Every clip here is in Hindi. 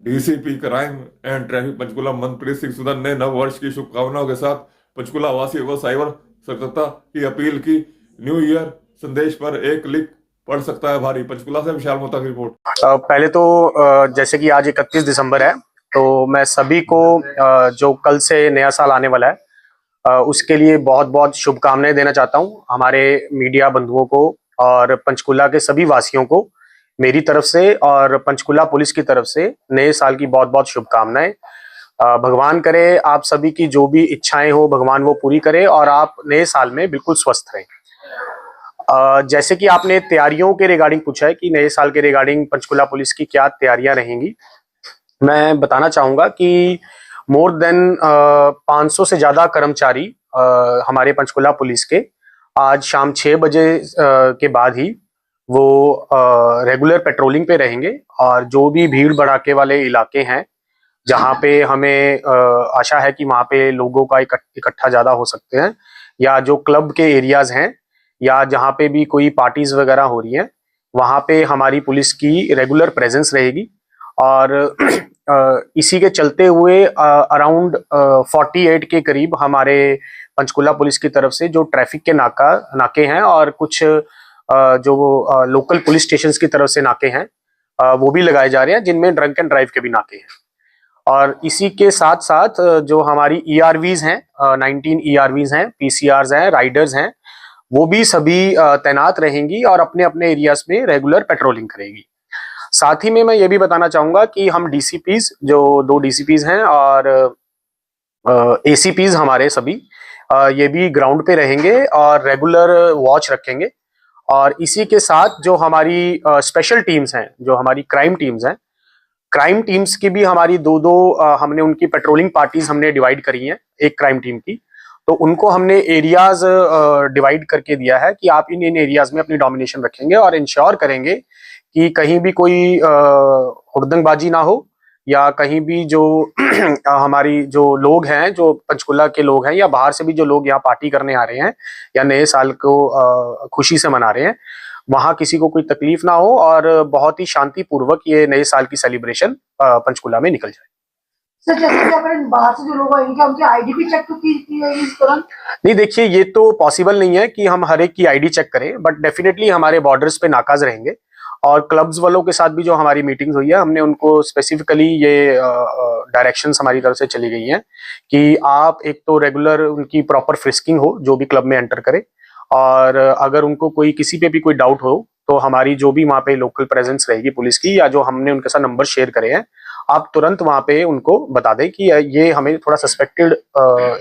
DCP crime and traffic Panchkula Manpreet Singh Sudan ने नव वर्ष की शुभकामनाओं के साथ पंचकुला वासियों को साइबर सतर्कता की अपील की। न्यू ईयर संदेश पर एक क्लिक पढ़ सकता है भारी। पंचकुला से विशाल मोहता की रिपोर्ट। पहले तो जैसे कि आज 31 दिसंबर है, तो मैं सभी को जो कल से नया साल आने वाला है उसके लिए बहुत बहुत शुभकामनाएं देना चाहता हूं हमारे मीडिया बंधुओं को और पंचकुला के सभी वासियों को मेरी तरफ से और पंचकुला पुलिस की तरफ से नए साल की बहुत बहुत शुभकामनाएं। भगवान करे आप सभी की जो भी इच्छाएं हो भगवान वो पूरी करे और आप नए साल में बिल्कुल स्वस्थ रहें। जैसे कि आपने तैयारियों के रिगार्डिंग पूछा है कि नए साल के रिगार्डिंग पंचकुला पुलिस की क्या तैयारियां रहेंगी, मैं बताना चाहूंगा कि मोर देन 500 से ज्यादा कर्मचारी हमारे पंचकुला पुलिस के आज शाम 6 बजे के बाद ही वो रेगुलर पेट्रोलिंग पे रहेंगे और जो भी भीड़ भड़ाके वाले इलाके हैं जहाँ पे हमें आशा है कि वहाँ पे लोगों का इकट्ठा ज्यादा हो सकते हैं या जो क्लब के एरियाज हैं या जहाँ पे भी कोई पार्टीज वगैरह हो रही हैं वहाँ पे हमारी पुलिस की रेगुलर प्रेजेंस रहेगी। और इसी के चलते हुए अराउंड 48 के करीब हमारे पंचकुला पुलिस की तरफ से जो ट्रैफिक के नाके हैं और कुछ जो लोकल पुलिस स्टेशन की तरफ से नाके हैं वो भी लगाए जा रहे हैं जिनमें ड्रंक एंड ड्राइव के भी नाके हैं। और इसी के साथ साथ जो हमारी ईआरवीज हैं 19 ईआरवीज हैं, पीसीआरस हैं, राइडर्स हैं, वो भी सभी तैनात रहेंगी और अपने अपने एरियाज में रेगुलर पेट्रोलिंग करेगी। साथ ही में मैं ये भी बताना चाहूंगा कि हम डीसीपीज जो 2 डीसीपीज हैं और एसीपीज हमारे सभी ये भी ग्राउंड पे रहेंगे और रेगुलर वॉच रखेंगे। और इसी के साथ जो हमारी स्पेशल टीम्स हैं, जो हमारी क्राइम टीम्स हैं, क्राइम टीम्स की भी हमारी दो हमने उनकी पेट्रोलिंग पार्टीज हमने डिवाइड करी हैं एक क्राइम टीम की। तो उनको हमने एरियाज डिवाइड करके दिया है कि आप इन इन एरियाज में अपनी डोमिनेशन रखेंगे और इंश्योर करेंगे कि कहीं भी कोई हुड़दंगबाजी ना हो या कहीं भी जो हमारी जो लोग हैं, जो पंचकुला के लोग हैं या बाहर से भी जो लोग यहाँ पार्टी करने आ रहे हैं या नए साल को खुशी से मना रहे हैं, वहां किसी को कोई तकलीफ ना हो और बहुत ही शांतिपूर्वक ये नए साल की सेलिब्रेशन पंचकुला में निकल जाए। सर जैसे कि अगर बाहर से जो लोग आएंगे क्या उनकी आईडी भी चेक की जाएगी इस दौरान? नहीं, देखिए ये तो पॉसिबल नहीं है कि हम हर एक की आईडी चेक करें, बट डेफिनेटली हमारे बॉर्डर्स पे नाकाज रहेंगे और क्लब्स वालों के साथ भी जो हमारी मीटिंग्स हुई है हमने उनको स्पेसिफिकली ये डायरेक्शंस हमारी तरफ से चली गई हैं कि आप एक तो रेगुलर उनकी प्रॉपर फ्रिस्किंग हो जो भी क्लब में एंटर करे, और अगर उनको कोई किसी पे भी कोई डाउट हो तो हमारी जो भी वहाँ पे लोकल प्रेजेंस रहेगी पुलिस की या जो हमने उनके साथ नंबर शेयर करे हैं आप तुरंत वहाँ पे उनको बता दें कि ये हमें थोड़ा सस्पेक्टेड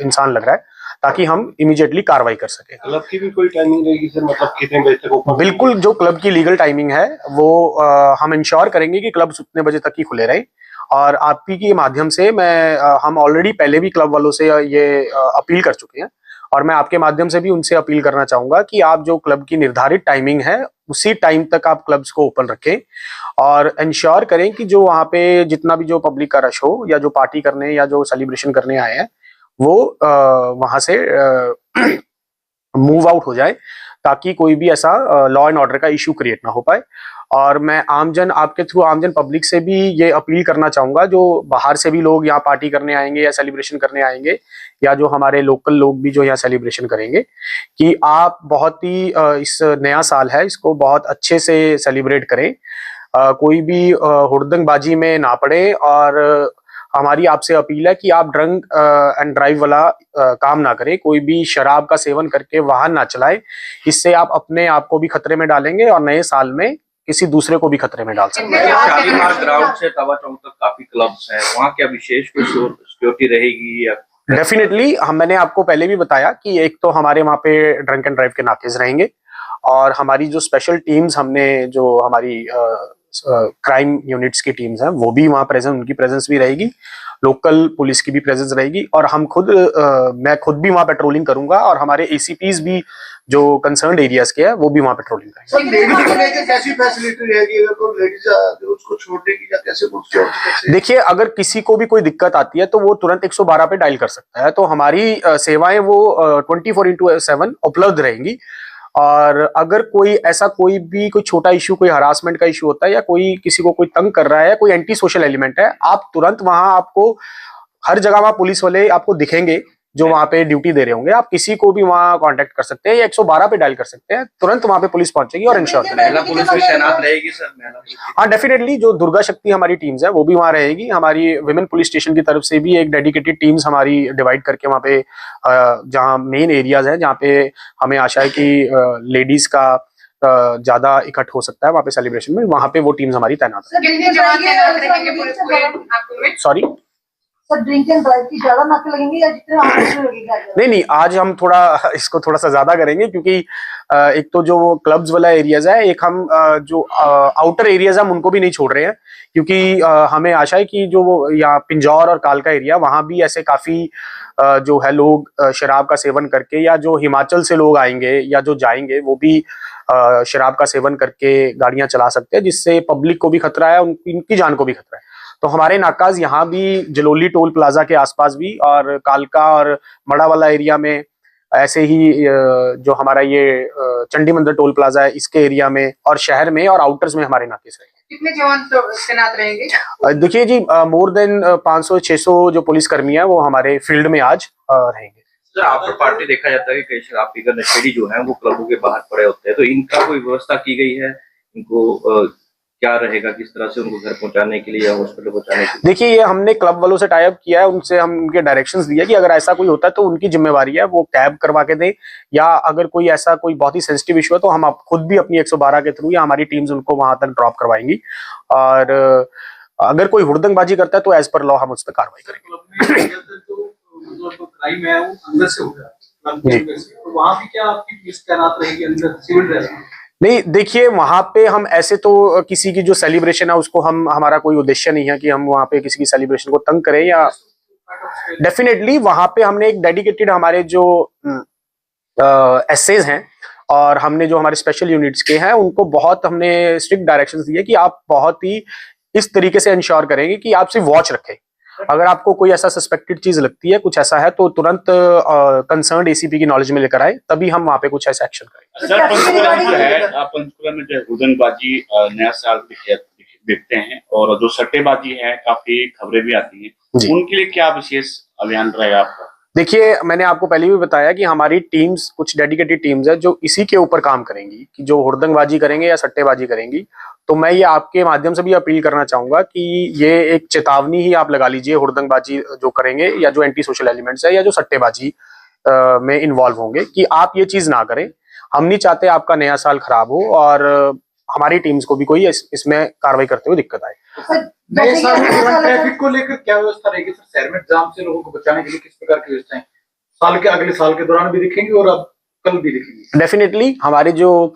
इंसान लग रहा है ताकि हम इमीडिएटली कार्रवाई कर सकें। क्लब की भी कोई टाइमिंग रहेगी सर, मतलब कितने बजे तक ओपन? बिल्कुल, जो क्लब की लीगल टाइमिंग है वो हम इंश्योर करेंगे कि क्लब्स उतने बजे तक ही खुले रहें। और आपकी के माध्यम से मैं हम ऑलरेडी पहले भी क्लब वालों से ये अपील कर चुके हैं और मैं आपके माध्यम से भी उनसे अपील करना चाहूंगा कि आप जो क्लब की निर्धारित टाइमिंग है उसी टाइम तक आप क्लब्स को ओपन रखें और इंश्योर करें कि जो वहाँ पे जितना भी जो पब्लिक का रश हो या जो पार्टी करने या जो सेलिब्रेशन करने आए हैं वो वहां से मूव आउट हो जाए ताकि कोई भी ऐसा लॉ एंड ऑर्डर का इश्यू क्रिएट ना हो पाए। और मैं आमजन आपके थ्रू आमजन पब्लिक से भी ये अपील करना चाहूंगा जो बाहर से भी लोग यहाँ पार्टी करने आएंगे या सेलिब्रेशन करने आएंगे या जो हमारे लोकल लोग भी जो यहाँ सेलिब्रेशन करेंगे कि आप बहुत ही इस नया साल है इसको बहुत अच्छे से सेलिब्रेट करें, कोई भी हुड़दंगबाजी में ना पड़े। और हमारी आपसे अपील है कि आप ड्रंक एंड ड्राइव वाला काम ना करें, कोई भी शराब का सेवन करके वाहन ना चलाए, इससे आप अपने आप को भी खतरे में डालेंगे और नए साल में किसी दूसरे को भी खतरे में डाल सकते हैं। शालीमार ग्राउंड से तवा चौक तक काफी क्लब्स हैं, वहाँ क्या विशेष कोई सिक्योरिटी रहेगी या? डेफिनेटली मैंने आपको पहले भी बताया कि एक तो हमारे वहाँ पे ड्रंक एंड ड्राइव के नाकेज रहेंगे और हमारी जो स्पेशल टीम्स हमने जो हमारी क्राइम यूनिट्स की टीम्स हैं वो भी वहाँ प्रेजेंट, उनकी प्रेजेंस भी रहेगी, लोकल पुलिस की भी प्रेजेंस रहेगी और हम खुद मैं खुद भी वहाँ पेट्रोलिंग करूंगा और हमारे एसीपीज भी जो कंसर्न्ड एरियाज के हैं वो भी वहाँ पेट्रोलिंग करेंगे। कैसी फैसिलिटी रहेगी अगर कोई लेडीज उसको छोड़ने की या कैसे? देखिए, अगर किसी को भी कोई दिक्कत आती है तो वो तुरंत 112 पे डायल कर सकता है, तो हमारी सेवाएं वो 24/7 उपलब्ध रहेंगी और अगर कोई भी कोई छोटा इशू, कोई हरासमेंट का इशू होता है या कोई किसी को कोई तंग कर रहा है, कोई एंटी सोशल एलिमेंट है, आप तुरंत वहां, आपको हर जगह वहां पुलिस वाले आपको दिखेंगे जो वहां पे ड्यूटी दे रहे होंगे। आप किसी को भी वहां कांटेक्ट कर सकते हैं या 112 पे डायल कर सकते हैं, तुरंत वहां पे पुलिस पहुंचेगी और इंश्योर करेगी। महिला पुलिस भी तैनात रहेगी सर? महिला पुलिस? हाँ, डेफिनेटली जो दुर्गा शक्ति हमारी टीम्स है वो भी वहां रहेगी। हमारी विमेन पुलिस स्टेशन की तरफ से भी एक डेडिकेटेड टीम्स हमारी डिवाइड करके वहां पे जहाँ मेन एरियाज हैं, जहाँ पे हमें आशा है कि लेडीज का ज्यादा इकट्ठ हो सकता है वहां पे सेलिब्रेशन में, वहां पे वो टीम्स हमारी तैनात है। कितने जवान तैनात रहेंगे पूरे नागपुर में? Sorry sir, drink and drive की ज्यादा नाके लगेंगे या जितने आगे में लगेगा? नहीं, आज हम इसको थोड़ा सा ज्यादा करेंगे, क्योंकि एक तो जो क्लब्स वाला एरियाज है, एक हम जो आउटर एरियाज हम उनको भी नहीं छोड़ रहे हैं, क्योंकि हमें आशा है कि जो यहाँ पिंजौर और कालका एरिया, वहां भी ऐसे काफी जो है लोग शराब का सेवन करके, या जो हिमाचल से लोग आएंगे या जो जाएंगे वो भी शराब का सेवन करके गाड़ियां चला सकते हैं, जिससे पब्लिक को भी खतरा है, उनकी जान को भी खतरा है। तो हमारे नाकाज यहाँ भी जलोली टोल प्लाजा के आसपास भी, और कालका और मड़ा वाला एरिया में, ऐसे ही जो हमारा ये चंडी मंदिर टोल प्लाजा है इसके एरिया में, और शहर में और आउटर्स में हमारे नाके रहेंगे। कितने जवान तैनात रहेंगे? देखिए जी, मोर देन 500-600 जो पुलिसकर्मी है वो हमारे फील्ड में आज रहेंगे। सर, आफ्टर पार्टी देखा जाता है कि कई शराब पीकर नशेड़ी जो है वो क्लबों के बाहर पड़े होते हैं, तो इनका कोई व्यवस्था की गई है? इनको क्या रहेगा, किस तरह से उनको घर पहुंचाने के लिए या हॉस्पिटल पहुंचाने के लिए? देखिए, ये हमने क्लब वालों से टाई अप किया है, उनसे हम उनके डायरेक्शंस दिए कि अगर ऐसा कोई होता है तो उनकी जिम्मेवारी है वो कैब करवा के दें, या अगर कोई ऐसा कोई बहुत ही सेंसिटिव इशू है तो हम खुद भी अपनी 112 के थ्रू या हमारी टीम्स उनको वहां तक ड्रॉप करवाएंगी, और अगर कोई हुड़दंगबाजी करता है तो एज पर लॉ हम उस पर कार्रवाई करेंगे। क्राइम है वो अंदर से हो रहा है, तो वहाँ भी क्या आपकी पुलिस तैनात रहेगी अंदर सिविल ड्रेस में? नहीं, देखिए, वहां पे हम ऐसे तो किसी की जो सेलिब्रेशन है उसको हमारा कोई उद्देश्य नहीं है कि हम वहां पे किसी की सेलिब्रेशन को तंग करें, या डेफिनेटली वहां पे हमने एक डेडिकेटेड हमारे जो एसएज हैं और हमने जो हमारे स्पेशल यूनिट्स के हैं उनको बहुत हमने स्ट्रिक्ट डायरेक्शंस दिए कि आप बहुत ही इस तरीके से इंश्योर करेंगे कि आप सिर्फ वॉच रखें। अगर आपको कोई ऐसा सस्पेक्टेड चीज लगती है, कुछ ऐसा है, तो तुरंत कंसर्न्ड एसीपी की नॉलेज में लेकर आए, तभी हम वहां पे कुछ ऐसा एक्शन करें। सर, पंचकुला में जो है, आप पंचकुला में जो है हुड़दंगबाजी नया साल देखते हैं, और जो सट्टेबाजी है काफी खबरें भी आती हैं, उनके लिए क्या विशेष अभियान रहेगा आपका? देखिए, मैंने आपको पहले भी बताया कि हमारी टीम्स, कुछ डेडिकेटेड टीम्स है जो इसी के ऊपर काम करेंगी, कि जो हुड़दंगबाजी करेंगे या सट्टेबाजी करेंगी। तो मैं ये आपके माध्यम से भी अपील करना चाहूंगा कि ये एक चेतावनी ही आप लगा लीजिए, हुड़दंगबाजी जो करेंगे या जो एंटी सोशल एलिमेंट्स है या जो सट्टेबाजी में इन्वॉल्व होंगे, कि आप ये चीज ना करें। हम नहीं चाहते आपका नया साल खराब हो और हमारी टीम्स को भी कोई इसमें कार्रवाई करते हुए दिक्कत आए। नए साल में ट्रैफिक को लेकर क्या व्यवस्था रहेगी सर? शहर में जाम से लोगों को बचाने के लिए किस प्रकार की व्यवस्थाएं साल के अगले साल के दौरान भी दिखेंगी और अब कल भी दिखेंगी? डेफिनेटली हमारे जो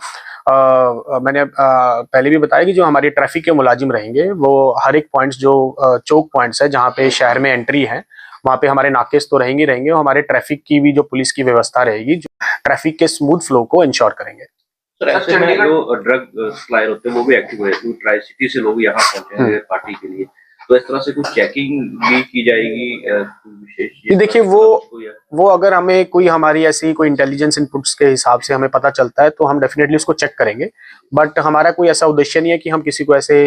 मैंने पहले भी बताया कि जो हमारे ट्रैफिक के मुलाजिम रहेंगे वो हर एक पॉइंट्स, जो चौक पॉइंट्स है जहाँ पे शहर में एंट्री है, वहाँ पे हमारे नाकेस तो रहेंगे और हमारे ट्रैफिक की भी जो पुलिस की व्यवस्था रहेगी, जो ट्रैफिक के स्मूथ फ्लो को इंश्योर करेंगे। सर, ऐसे में जो ड्रग सप्लायर होते हैं वो भी एक्टिव है, जो ट्राई सिटी से लोग यहाँ पहुंचे हैं पार्टी के लिए, तो इस तरह से कुछ चेकिंग भी की जाएगी विशेष? देखिए, वो अगर हमें कोई हमारी ऐसी कोई इंटेलिजेंस इनपुट्स के हिसाब से हमें पता चलता है तो हम डेफिनेटली उसको चेक करेंगे, बट हमारा कोई ऐसा उद्देश्य नहीं है कि हम किसी को ऐसे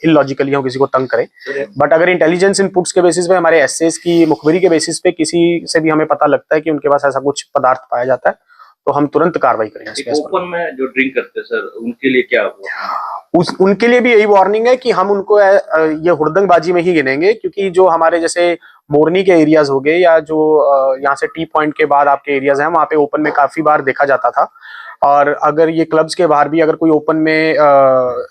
इलॉजिकली हम किसी को तंग करें। बट अगर इंटेलिजेंस इनपुट्स के बेसिस पे, हमारे एसएस की मुखबिरी के बेसिस पे किसी से भी हमें पता लगता है कि उनके पास ऐसा कुछ पदार्थ पाया जाता है तो हम तुरंत कार्रवाई करेंगे। ओपन में जो ड्रिंक करते हैं सर, उनके लिए क्या उनके लिए भी यही वार्निंग है कि हम उनको ये हुड़दंगबाजी में ही गिनेंगे, क्योंकि जो हमारे जैसे मोरनी के एरियाज हो गए या जो यहाँ से टी पॉइंट के बाद आपके एरियाज हैं, वहाँ पे ओपन में काफी बार देखा जाता था, और अगर ये क्लब्स के बाहर भी अगर कोई ओपन में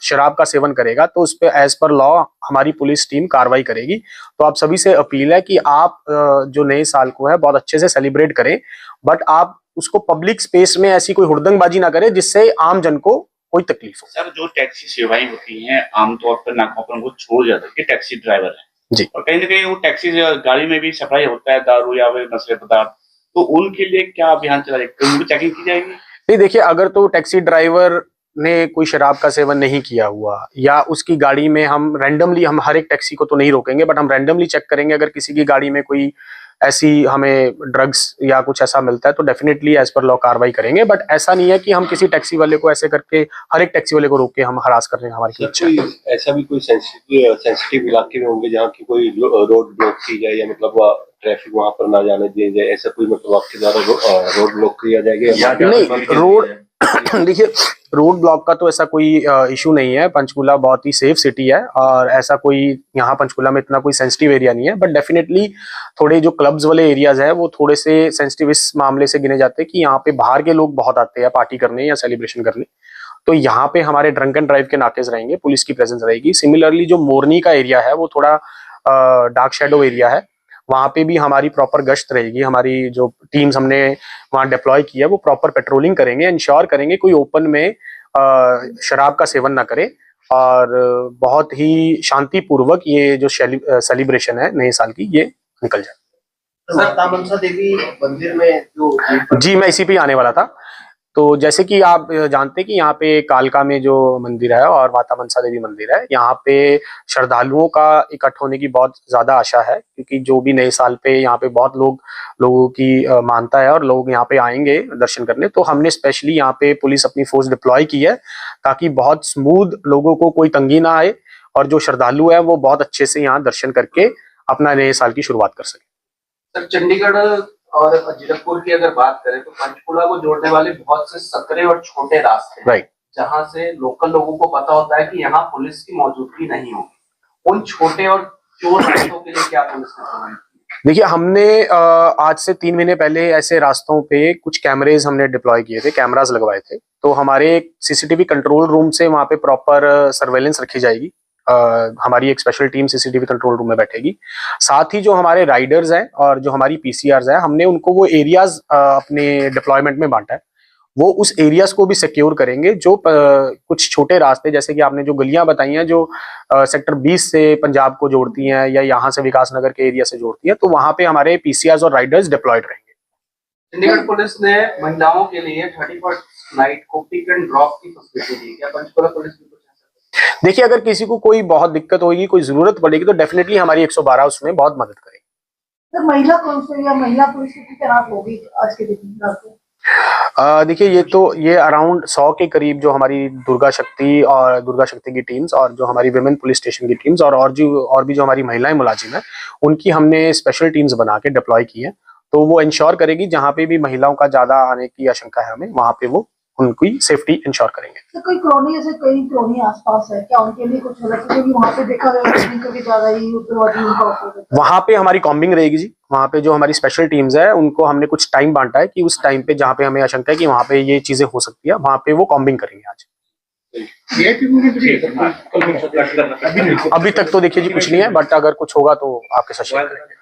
शराब का सेवन करेगा तो उस पर एज पर लॉ हमारी पुलिस टीम कार्रवाई करेगी। तो आप सभी से अपील है कि आप जो नए साल को है बहुत अच्छे से सेलिब्रेट करें, बट आप उसको पब्लिक स्पेस में ऐसी कोई हुड़दंगबाजी ना करें जिससे आम जन को कोई तकलीफ हो। सर, जो टैक्सी सेवाएं होती हैं आमतौर पर नाकों पर उनको छोड़ जाते हैं कि टैक्सी ड्राइवर है जी, और कहीं ना कहीं वो टैक्सी गाड़ी में भी सप्लाई होता है दारू या नशे पदार्थ, तो उनके लिए क्या अभियान चला जाएगा? उनकी चेकिंग की जाएगी? नहीं, देखिए, अगर तो टैक्सी ड्राइवर ने कोई शराब का सेवन नहीं किया हुआ या उसकी गाड़ी में हम रैंडमली, हम हर एक टैक्सी को तो नहीं रोकेंगे, बट हम रैंडमली चेक करेंगे अगर किसी की गाड़ी में कोई ऐसी हमें ड्रग्स या कुछ ऐसा मिलता है तो डेफिनेटली एज पर लॉ कार्रवाई करेंगे। बट ऐसा नहीं है कि हम किसी टैक्सी वाले को ऐसे करके हर एक टैक्सी वाले को रोक के हम हरास कर रहे हैं, हमारी इच्छा है। कोई ऐसा भी कोई सेंसिटिव इलाके में होंगे जहाँ की कोई रोड ब्लॉक की जाए या मतलब ट्रैफिक वहां पर ना जाने दिया जाए, ऐसा कोई मतलब आपके द्वारा रोड ब्लॉक किया जाएगा? नहीं, रोड देखिए, रोड ब्लॉक का तो ऐसा कोई इशू नहीं है। पंचकुला बहुत ही सेफ सिटी है और ऐसा कोई यहाँ पंचकुला में इतना कोई सेंसिटिव एरिया नहीं है। बट डेफिनेटली थोड़े जो क्लब्स वाले एरियाज है वो थोड़े से सेंसिटिव इस मामले से गिने जाते हैं कि यहाँ पे बाहर के लोग बहुत आते हैं पार्टी करने या सेलिब्रेशन करने। तो यहाँ पे हमारे ड्रंक एंड ड्राइव के नाकेज रहेंगे, पुलिस की प्रेजेंस रहेगी। सिमिलरली जो मोरनी का एरिया है वो थोड़ा डार्क शेडो एरिया है, वहां पे भी हमारी प्रॉपर गश्त रहेगी। हमारी जो टीम्स हमने वहां डिप्लॉय की है वो प्रॉपर पेट्रोलिंग करेंगे, इंश्योर करेंगे कोई ओपन में शराब का सेवन ना करे और बहुत ही शांतिपूर्वक ये जो सेलिब्रेशन है नए साल की ये निकल जाए। माता मनसा देवी मंदिर में जो जी, मैं इसी पे आने वाला था। तो जैसे कि आप जानते हैं कि यहाँ पे कालका में जो मंदिर है और माता मनसा देवी मंदिर है, यहाँ पे श्रद्धालुओं का इकट्ठ होने की बहुत ज्यादा आशा है, क्योंकि जो भी नए साल पे यहाँ पे बहुत लोगों की मानता है और लोग यहाँ पे आएंगे दर्शन करने। तो हमने स्पेशली यहाँ पे पुलिस अपनी फोर्स डिप्लॉय की है ताकि बहुत स्मूथ लोगों को कोई तंगी ना आए और जो श्रद्धालु है वो बहुत अच्छे से यहाँ दर्शन करके अपना नए साल की शुरुआत कर सके। सर, चंडीगढ़ और जीरकपुर की अगर बात करें तो पंचकुला को जोड़ने वाले बहुत से सकरे और छोटे रास्ते हैं, राइट, जहां से लोकल लोगों को पता होता है कि यहाँ पुलिस की मौजूदगी नहीं होगी। उन छोटे और चोर रास्तों के लिए क्या पुलिस ने प्रोवाइड किया? देखिए, हमने आज से 3 महीने पहले ऐसे रास्तों पे कुछ कैमरेज हमने डिप्लॉय किए थे, कैमरास लगवाए थे। तो हमारे सीसीटीवी कंट्रोल रूम से वहां पे प्रॉपर सर्वेलेंस रखी जाएगी। हमारी एक special team CCTV control room में बैठेगी। साथ ही जो हमारे राइडर्स हैं और जो हमारी पीसीआर्स हैं, हमने उनको वो एरियाज अपने डिप्लॉयमेंट में बांटा है, वो उस एरियाज को भी सिक्योर करेंगे। जो कुछ छोटे रास्ते, जैसे कि आपने जो गलियां बताई हैं जो सेक्टर 20 से पंजाब को जोड़ती हैं या यहाँ से विकास नगर के एरिया से जोड़ती हैं, तो वहां पे हमारे पीसीआर्स और राइडर्स डिप्लॉयड रहेंगे। चंडीगढ़ पुलिस ने महिलाओं के लिए 31st नाइट को पिक एंड ड्रॉप की फैसिलिटी दी। क्या पंचकुला पुलिस भी कुछ ऐसा? देखिए, अगर किसी को कोई बहुत दिक्कत होगी, कोई जरूरत पड़ेगी तो डेफिनेटली हमारी 112 उसमें बहुत मदद करेगी। सर, महिला कांस्टेबल या महिला पुलिस की तैनात होगी आज के दिन रात को? देखिए, ये अराउंड 100 के करीब जो हमारी दुर्गा शक्ति की टीम्स और जो हमारी विमेन पुलिस स्टेशन की टीम्स और भी जो हमारी महिलाएं मुलाजिम है, उनकी हमने स्पेशल टीम्स बना के डिप्लॉय की है। तो वो इंश्योर करेगी जहाँ पे भी महिलाओं का ज्यादा आने की आशंका है हमें, वहां पे वो उनकी सेफ्टी इंश्योर करेंगे। तो कोई कॉलोनी, जैसे कई कॉलोनी आसपास है, क्या उनके लिए कुछ अलग? क्योंकि वहाँ पे देखा गया कभी ज्यादा ही उग्रवादी वहां पे हमारी कॉम्बिंग रहेगी जी। वहां पे जो हमारी स्पेशल टीम्स है उनको हमने कुछ टाइम बांटा है कि उस टाइम पे जहाँ पे हमें आशंका है कि वहां पे ये चीजें हो सकती है, वहां पे वो कॉम्बिंग करेंगे आज। अभी तक तो देखिए जी कुछ नहीं है, बट अगर कुछ होगा तो आपके साथ शेयर करेंगे।